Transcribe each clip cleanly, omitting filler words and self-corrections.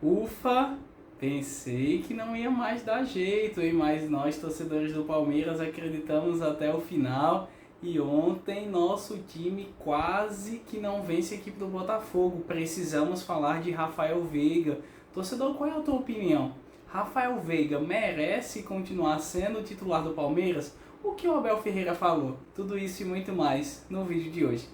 Ufa, pensei que não ia mais dar jeito, hein? Mas nós, torcedores do Palmeiras, acreditamos até o final. E ontem nosso time quase que não vence a equipe do Botafogo. Precisamos falar de Rafael Veiga. Torcedor, qual é a tua opinião? Rafael Veiga merece continuar sendo o titular do Palmeiras? O que o Abel Ferreira falou? Tudo isso e muito mais no vídeo de hoje.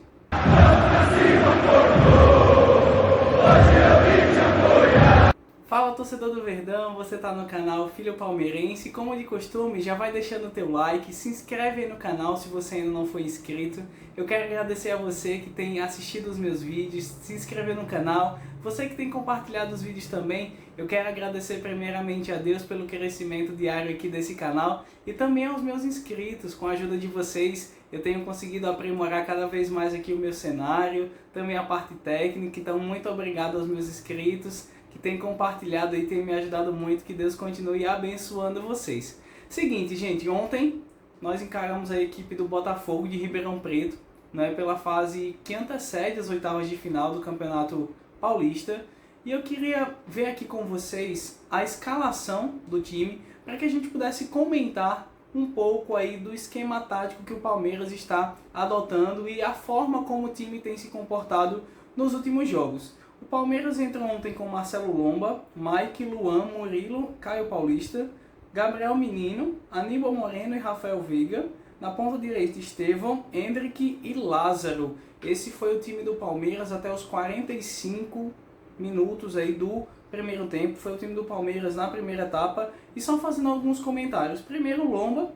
Fala, torcedor do Verdão, você tá no canal Filho Palmeirense. Como de costume, já vai deixando o teu like, se inscreve aí no canal se você ainda não foi inscrito. Eu quero agradecer a você que tem assistido os meus vídeos, se inscrever no canal, você que tem compartilhado os vídeos também. Eu quero agradecer primeiramente a Deus pelo crescimento diário aqui desse canal e também aos meus inscritos. Com a ajuda de vocês eu tenho conseguido aprimorar cada vez mais aqui o meu cenário, também a parte técnica. Então muito obrigado aos meus inscritos que tem compartilhado e tem me ajudado muito. Que Deus continue abençoando vocês. Seguinte, gente, ontem nós encaramos a equipe do Botafogo de Ribeirão Preto, né, pela fase que antecede as oitavas de final do Campeonato Paulista. E eu queria ver aqui com vocês a escalação do time para que a gente pudesse comentar um pouco aí do esquema tático que o Palmeiras está adotando e a forma como o time tem se comportado nos últimos jogos. O Palmeiras entrou ontem com Marcelo Lomba, Mike, Luan, Murilo, Caio Paulista, Gabriel Menino, Aníbal Moreno e Rafael Veiga. Na ponta direita, Estevão, Hendrick e Lázaro. Esse foi o time do Palmeiras até os 45 minutos aí do primeiro tempo. Foi o time do Palmeiras na primeira etapa. E só fazendo alguns comentários. Primeiro, Lomba.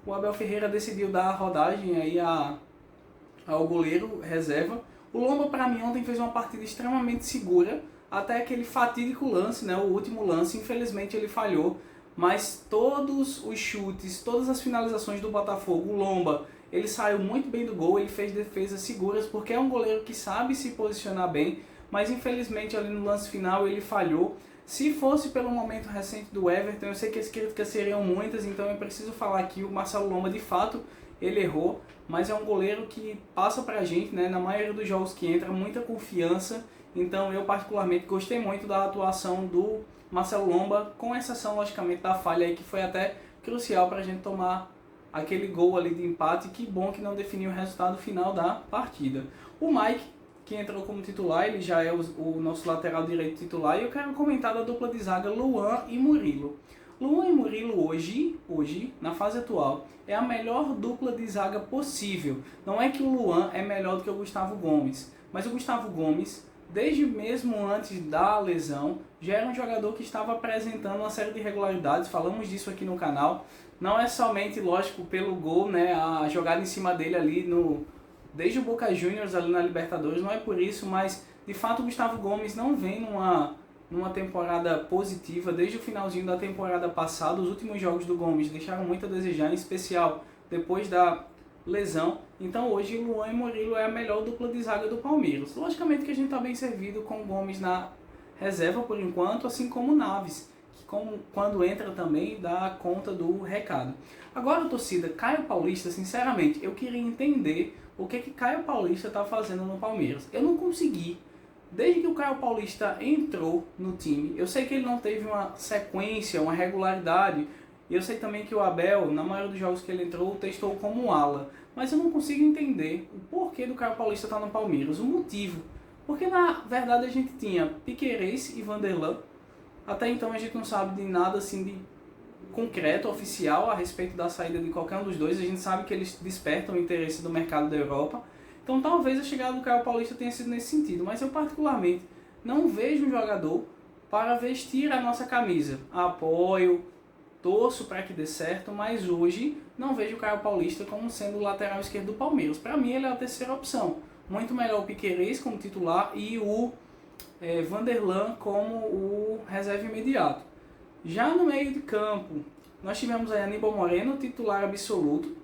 O Abel Ferreira decidiu dar a rodagem aí ao goleiro reserva. O Lomba, para mim, ontem fez uma partida extremamente segura, até aquele fatídico lance, né? O último lance, infelizmente ele falhou, mas todos os chutes, todas as finalizações do Botafogo, o Lomba, ele saiu muito bem do gol, ele fez defesas seguras, porque é um goleiro que sabe se posicionar bem, mas infelizmente ali no lance final ele falhou. Se fosse pelo momento recente do Everton, eu sei que as críticas seriam muitas, então eu preciso falar aqui, o Marcelo Lomba de fato ele errou, mas é um goleiro que passa pra gente, né, na maioria dos jogos que entra, muita confiança. Então eu particularmente gostei muito da atuação do Marcelo Lomba, com exceção logicamente da falha aí que foi até crucial pra gente tomar aquele gol ali de empate. Que bom que não definiu o resultado final da partida. O Mike, que entrou como titular, ele já é o nosso lateral direito titular, e eu quero comentar da dupla de zaga Luan e Murilo. Luan e Murilo hoje, na fase atual, é a melhor dupla de zaga possível. Não é que o Luan é melhor do que o Gustavo Gomes, mas o Gustavo Gomes, desde mesmo antes da lesão, já era um jogador que estava apresentando uma série de irregularidades. Falamos disso aqui no canal. Não é somente, lógico, pelo gol, né, a jogada em cima dele ali desde o Boca Juniors ali na Libertadores, não é por isso, mas de fato o Gustavo Gomes não vem numa temporada positiva. Desde o finalzinho da temporada passada, os últimos jogos do Gomes deixaram muito a desejar, em especial depois da lesão. Então hoje o Luan e Murilo é a melhor dupla de zaga do Palmeiras. Logicamente que a gente está bem servido com o Gomes na reserva por enquanto, assim como o Naves, que quando entra também dá conta do recado. Agora, torcida, Caio Paulista, sinceramente, eu queria entender o que Caio Paulista está fazendo no Palmeiras. Eu não consegui. Desde que o Caio Paulista entrou no time, eu sei que ele não teve uma sequência, uma regularidade, e eu sei também que o Abel, na maioria dos jogos que ele entrou, testou como ala, mas eu não consigo entender o porquê do Caio Paulista estar no Palmeiras, o motivo. Porque na verdade a gente tinha Piquerez e Vanderlan, até então a gente não sabe de nada assim de concreto, oficial, a respeito da saída de qualquer um dos dois. A gente sabe que eles despertam o interesse do mercado da Europa. Então talvez a chegada do Caio Paulista tenha sido nesse sentido, mas eu particularmente não vejo um jogador para vestir a nossa camisa. Apoio, torço para que dê certo, mas hoje não vejo o Caio Paulista como sendo o lateral esquerdo do Palmeiras. Para mim ele é a terceira opção. Muito melhor o Piquerez como titular e o Vanderlan como o reserva imediato. Já no meio de campo, nós tivemos aí Aníbal Moreno, titular absoluto.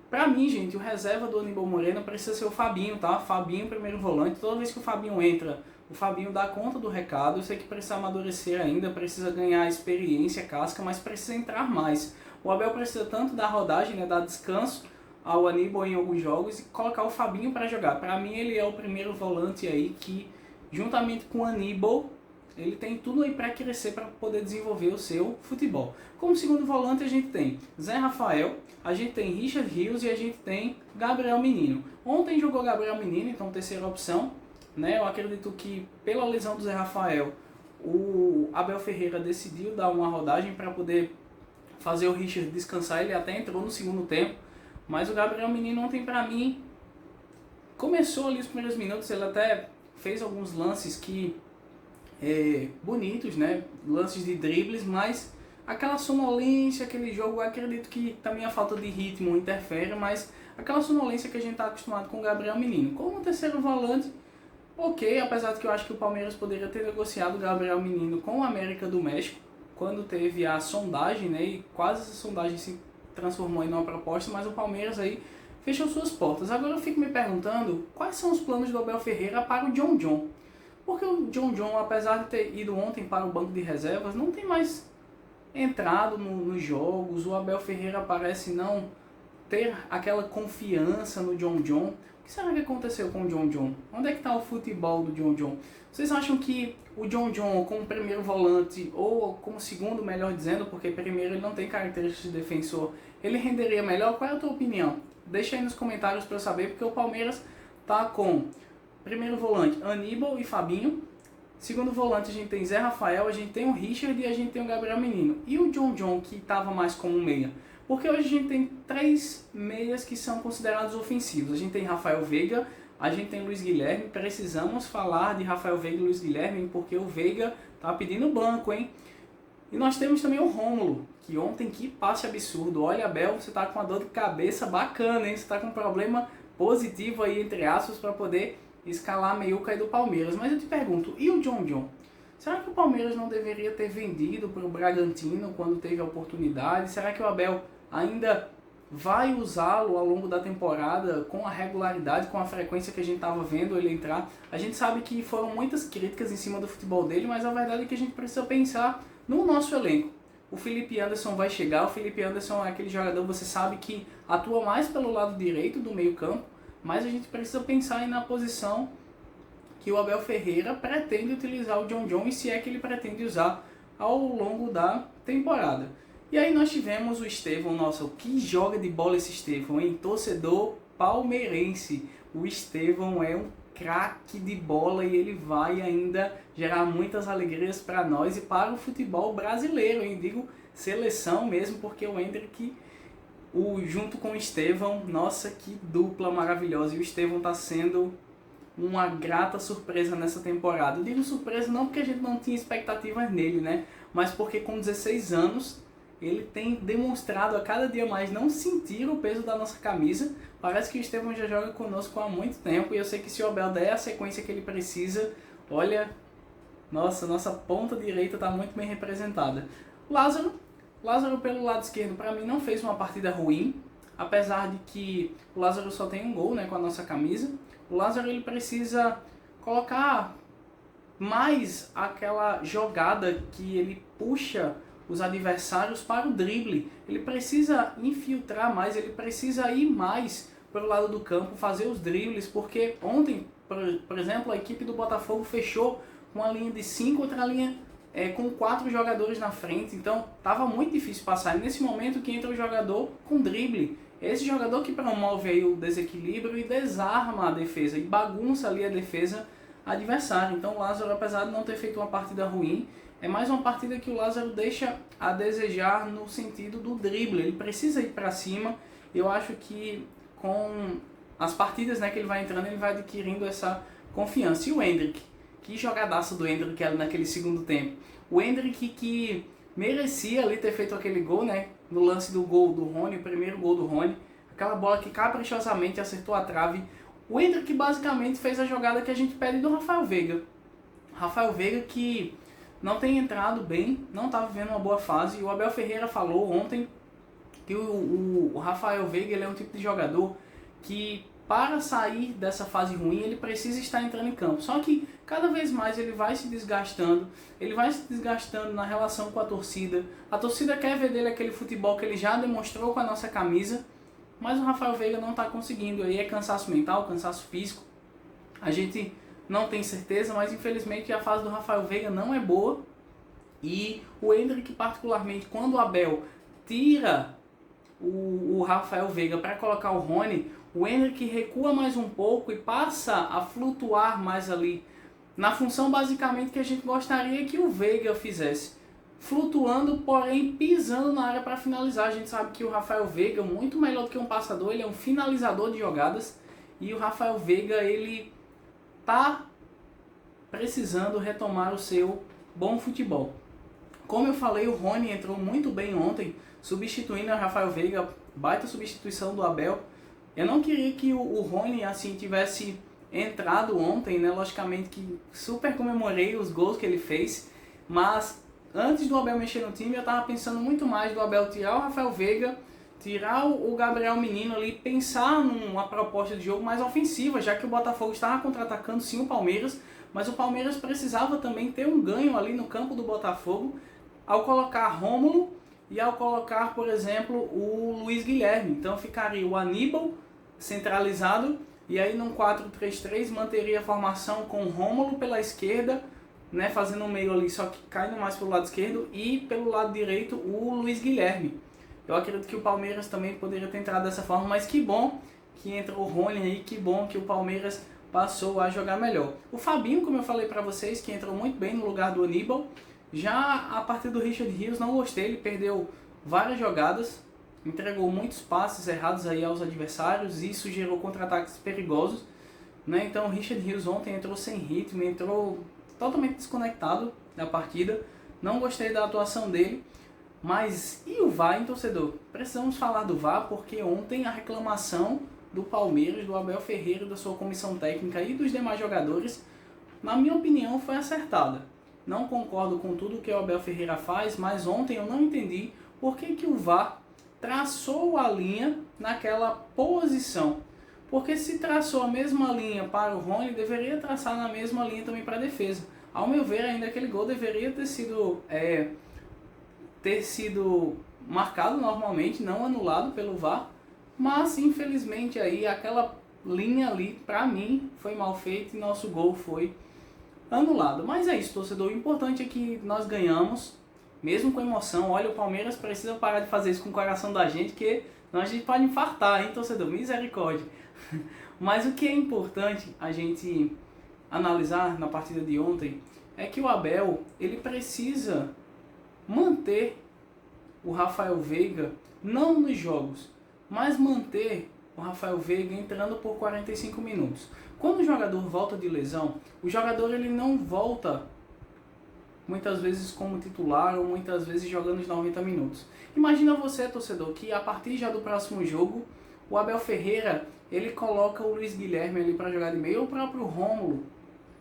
Pra mim, gente, o reserva do Aníbal Moreno precisa ser o Fabinho, tá? Fabinho, primeiro volante. Toda vez que o Fabinho entra, o Fabinho dá conta do recado. Eu sei que precisa amadurecer ainda, precisa ganhar experiência, casca, mas precisa entrar mais. O Abel precisa tanto dar rodagem, né, dar descanso ao Aníbal em alguns jogos e colocar o Fabinho para jogar. Pra mim, ele é o primeiro volante aí que, juntamente com o Aníbal, ele tem tudo aí para crescer, para poder desenvolver o seu futebol. Como segundo volante a gente tem Zé Rafael, a gente tem Richard Rios e a gente tem Gabriel Menino. Ontem jogou Gabriel Menino, então terceira opção, né? Eu acredito que pela lesão do Zé Rafael, o Abel Ferreira decidiu dar uma rodagem para poder fazer o Richard descansar. Ele até entrou no segundo tempo, mas o Gabriel Menino ontem para mim começou ali os primeiros minutos, ele até fez alguns lances que bonitos, né? Lances de dribles, mas aquela sonolência, aquele jogo, eu acredito que também a falta de ritmo interfere, mas aquela sonolência que a gente está acostumado com o Gabriel Menino. Como terceiro volante, ok, apesar de que eu acho que o Palmeiras poderia ter negociado o Gabriel Menino com o América do México, quando teve a sondagem, né? E quase essa sondagem se transformou em uma proposta, mas o Palmeiras aí fechou suas portas. Agora eu fico me perguntando quais são os planos do Abel Ferreira para o John John. Porque o John John, apesar de ter ido ontem para o banco de reservas, não tem mais entrado nos jogos. O Abel Ferreira parece não ter aquela confiança no John John. O que será que aconteceu com o John John? Onde é que está o futebol do John John? Vocês acham que o John John como primeiro volante, ou como segundo, melhor dizendo, porque primeiro ele não tem características de defensor, ele renderia melhor? Qual é a tua opinião? Deixa aí nos comentários para eu saber, porque o Palmeiras tá com primeiro volante Aníbal e Fabinho, segundo volante a gente tem Zé Rafael, a gente tem o Richard e a gente tem o Gabriel Menino. E o John John, que estava mais como meia? Porque hoje a gente tem 3 meias que são considerados ofensivos. A gente tem Rafael Veiga, a gente tem Luiz Guilherme. Precisamos falar de Rafael Veiga e Luiz Guilherme, porque o Veiga tá pedindo banco, hein? E nós temos também o Rômulo, que ontem, que passe absurdo. Olha, Abel, você tá com uma dor de cabeça bacana, hein? Você tá com um problema positivo aí, entre aspas, para poder escalar a meiuca aí do Palmeiras. Mas eu te pergunto, e o John John? Será que o Palmeiras não deveria ter vendido para o Bragantino quando teve a oportunidade? Será que o Abel ainda vai usá-lo ao longo da temporada com a regularidade, com a frequência que a gente estava vendo ele entrar? A gente sabe que foram muitas críticas em cima do futebol dele, mas a verdade é que a gente precisa pensar no nosso elenco. O Felipe Anderson vai chegar, o Felipe Anderson é aquele jogador, você sabe, que atua mais pelo lado direito do meio campo, mas a gente precisa pensar aí na posição que o Abel Ferreira pretende utilizar o John John, e se é que ele pretende usar ao longo da temporada. E aí nós tivemos o Estevão. Nossa, o que joga de bola esse Estevão, hein? Torcedor palmeirense. O Estevão é um craque de bola e ele vai ainda gerar muitas alegrias para nós e para o futebol brasileiro, hein? Digo seleção mesmo, porque o Endrick, junto com o Estevão, nossa, que dupla maravilhosa. E o Estevão está sendo uma grata surpresa nessa temporada. Eu digo surpresa não porque a gente não tinha expectativas nele, né? Mas porque com 16 anos ele tem demonstrado a cada dia mais não sentir o peso da nossa camisa. Parece que o Estevão já joga conosco há muito tempo, e eu sei que se o Abel der a sequência que ele precisa, olha, nossa ponta direita está muito bem representada. Lázaro pelo lado esquerdo, para mim não fez uma partida ruim, apesar de que o Lázaro só tem um gol, né, com a nossa camisa. O Lázaro, ele precisa colocar mais aquela jogada que ele puxa os adversários para o drible. Ele precisa infiltrar mais, ele precisa ir mais pelo lado do campo, fazer os dribles, porque ontem, por exemplo, a equipe do Botafogo fechou com uma linha de 5, outra linha com 4 jogadores na frente, então estava muito difícil passar. E nesse momento que entra o jogador com drible, esse jogador que promove aí o desequilíbrio e desarma a defesa, e bagunça ali a defesa adversária. Então o Lázaro, apesar de não ter feito uma partida ruim, é mais uma partida que o Lázaro deixa a desejar no sentido do drible. Ele precisa ir para cima. Eu acho que com as partidas, né, que ele vai entrando, ele vai adquirindo essa confiança. E o Endrick, que jogadaço do Endrick ali naquele segundo tempo. O Endrick, que merecia ali ter feito aquele gol, né, no lance do gol do Rony, o primeiro gol do Rony. Aquela bola que caprichosamente acertou a trave. O Endrick basicamente fez a jogada que a gente pede do Rafael Veiga. Rafael Veiga, que não tem entrado bem, não está vivendo uma boa fase. E o Abel Ferreira falou ontem que o Rafael Veiga, ele é um tipo de jogador que, para sair dessa fase ruim, ele precisa estar entrando em campo. Só que cada vez mais ele vai se desgastando na relação com a torcida. A torcida quer ver dele aquele futebol que ele já demonstrou com a nossa camisa, mas o Rafael Veiga não está conseguindo. Aí é cansaço mental, cansaço físico. A gente não tem certeza, mas infelizmente a fase do Rafael Veiga não é boa. E o Endrick, particularmente, quando o Abel tira o Rafael Veiga para colocar o Rony, o Endrick recua mais um pouco e passa a flutuar mais ali, na função basicamente que a gente gostaria que o Veiga fizesse. Flutuando, porém pisando na área para finalizar. A gente sabe que o Rafael Veiga, muito melhor do que um passador, ele é um finalizador de jogadas. E o Rafael Veiga, ele tá precisando retomar o seu bom futebol. Como eu falei, o Rony entrou muito bem ontem, substituindo o Rafael Veiga, baita substituição do Abel. Eu não queria que o Rony assim tivesse entrado ontem, né? Logicamente que super comemorei os gols que ele fez, mas antes do Abel mexer no time, eu estava pensando muito mais do Abel tirar o Rafael Veiga, tirar o Gabriel Menino ali, pensar numa proposta de jogo mais ofensiva, já que o Botafogo estava contra-atacando sim o Palmeiras, mas o Palmeiras precisava também ter um ganho ali no campo do Botafogo, ao colocar Rômulo e ao colocar, por exemplo, o Luiz Guilherme. Então ficaria o Aníbal centralizado e aí num 4-3-3 manteria a formação com o Rômulo pela esquerda, né, fazendo um meio ali, só que caindo mais pelo lado esquerdo, e pelo lado direito o Luiz Guilherme. Eu acredito que o Palmeiras também poderia ter entrado dessa forma, mas que bom que entrou o Rony aí, que bom que o Palmeiras passou a jogar melhor. O Fabinho, como eu falei para vocês, que entrou muito bem no lugar do Aníbal. Já a partir do Richard Rios não gostei, ele perdeu várias jogadas, entregou muitos passes errados aí aos adversários, e isso gerou contra-ataques perigosos, né? Então o Richard Rios ontem entrou sem ritmo, entrou totalmente desconectado da partida, não gostei da atuação dele. Mas e o VAR, hein, torcedor? Precisamos falar do VAR, porque ontem a reclamação do Palmeiras, do Abel Ferreira, da sua comissão técnica e dos demais jogadores, na minha opinião, foi acertada. Não concordo com tudo que o Abel Ferreira faz, mas ontem eu não entendi por que o VAR traçou a linha naquela posição. Porque se traçou a mesma linha para o Rony, deveria traçar na mesma linha também para a defesa. Ao meu ver, ainda aquele gol deveria ter sido marcado normalmente, não anulado pelo VAR, mas infelizmente aí aquela linha ali, para mim, foi mal feita e nosso gol foi anulado. Mas é isso, torcedor, o importante é que nós ganhamos, mesmo com emoção. Olha, o Palmeiras precisa parar de fazer isso com o coração da gente, que senão a gente pode infartar, hein, torcedor, misericórdia. Mas o que é importante a gente analisar na partida de ontem é que o Abel, ele precisa manter o Rafael Veiga, não nos jogos, mas manter o Rafael Veiga entrando por 45 minutos. Quando o jogador volta de lesão, o jogador ele não volta muitas vezes como titular ou muitas vezes jogando os 90 minutos. Imagina você, torcedor, que a partir já do próximo jogo, o Abel Ferreira ele coloca o Luiz Guilherme ali para jogar de meio, ou o próprio Rômulo.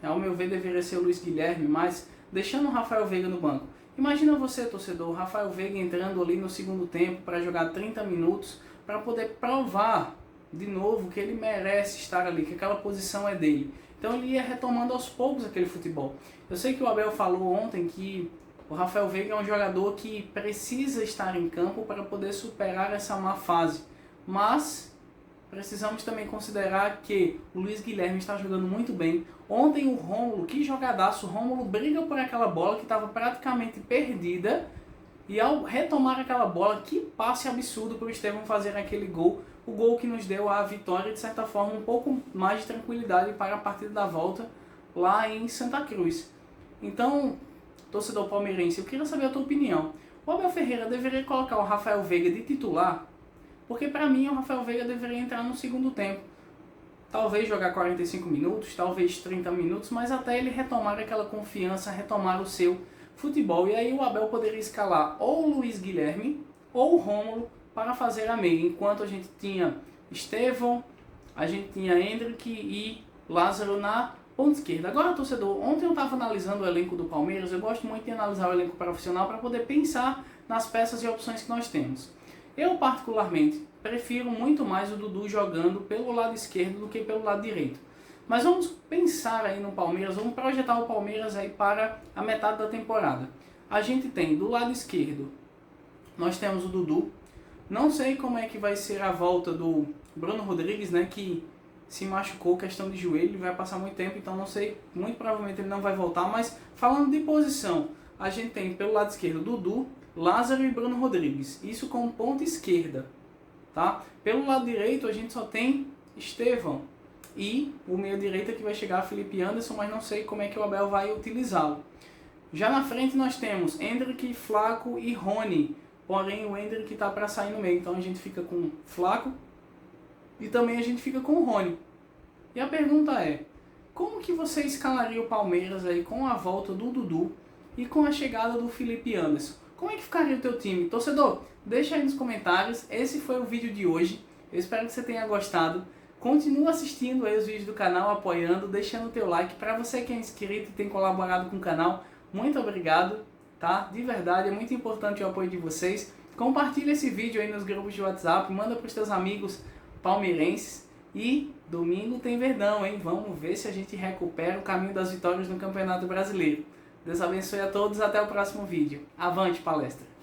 Ao meu ver deveria ser o Luiz Guilherme, mas deixando o Rafael Veiga no banco. Imagina você, torcedor, o Rafael Veiga entrando ali no segundo tempo para jogar 30 minutos, para poder provar de novo que ele merece estar ali, que aquela posição é dele. Então ele ia retomando aos poucos aquele futebol. Eu sei que o Abel falou ontem que o Rafael Veiga é um jogador que precisa estar em campo para poder superar essa má fase, mas precisamos também considerar que o Luiz Guilherme está jogando muito bem. Ontem o Rômulo, que jogadaço, o Rômulo briga por aquela bola que estava praticamente perdida, e ao retomar aquela bola, que passe absurdo para o Estevão fazer aquele gol, o gol que nos deu a vitória, de certa forma, um pouco mais de tranquilidade para a partida da volta lá em Santa Cruz. Então, torcedor palmeirense, eu queria saber a tua opinião. O Abel Ferreira deveria colocar o Rafael Veiga de titular? Porque para mim o Rafael Veiga deveria entrar no segundo tempo. Talvez jogar 45 minutos, talvez 30 minutos, mas até ele retomar aquela confiança, retomar o seu futebol. E aí o Abel poderia escalar ou o Luiz Guilherme ou o Rômulo para fazer a meia. Enquanto a gente tinha Estevão, a gente tinha Endrick e Lázaro na ponta esquerda. Agora, torcedor, ontem eu estava analisando o elenco do Palmeiras. Eu gosto muito de analisar o elenco profissional para poder pensar nas peças e opções que nós temos. Eu, particularmente, prefiro muito mais o Dudu jogando pelo lado esquerdo do que pelo lado direito. Mas vamos pensar aí no Palmeiras, vamos projetar o Palmeiras aí para a metade da temporada. A gente tem do lado esquerdo, nós temos o Dudu. Não sei como é que vai ser a volta do Bruno Rodrigues, né, que se machucou, questão de joelho, ele vai passar muito tempo, então não sei, muito provavelmente ele não vai voltar. Mas falando de posição, a gente tem pelo lado esquerdo Dudu, Lázaro e Bruno Rodrigues, isso como ponta esquerda, tá? Pelo lado direito a gente só tem Estevão e o meio direito que vai chegar Felipe Anderson, mas não sei como é que o Abel vai utilizá-lo. Já na frente nós temos Endrick, Flaco e Rony, porém o Endrick está para sair no meio, então a gente fica com Flaco e também a gente fica com o Rony. E a pergunta é, como que você escalaria o Palmeiras aí com a volta do Dudu e com a chegada do Felipe Anderson? Como é que ficaria o teu time? Torcedor, deixa aí nos comentários. Esse foi o vídeo de hoje. Eu espero que você tenha gostado. Continua assistindo aí os vídeos do canal, apoiando, deixando o teu like. Para você que é inscrito e tem colaborado com o canal, muito obrigado, tá? De verdade, é muito importante o apoio de vocês. Compartilha esse vídeo aí nos grupos de WhatsApp, manda para os teus amigos palmeirenses. E domingo tem Verdão, hein? Vamos ver se a gente recupera o caminho das vitórias no Campeonato Brasileiro. Deus abençoe a todos, até o próximo vídeo. Avante palestra!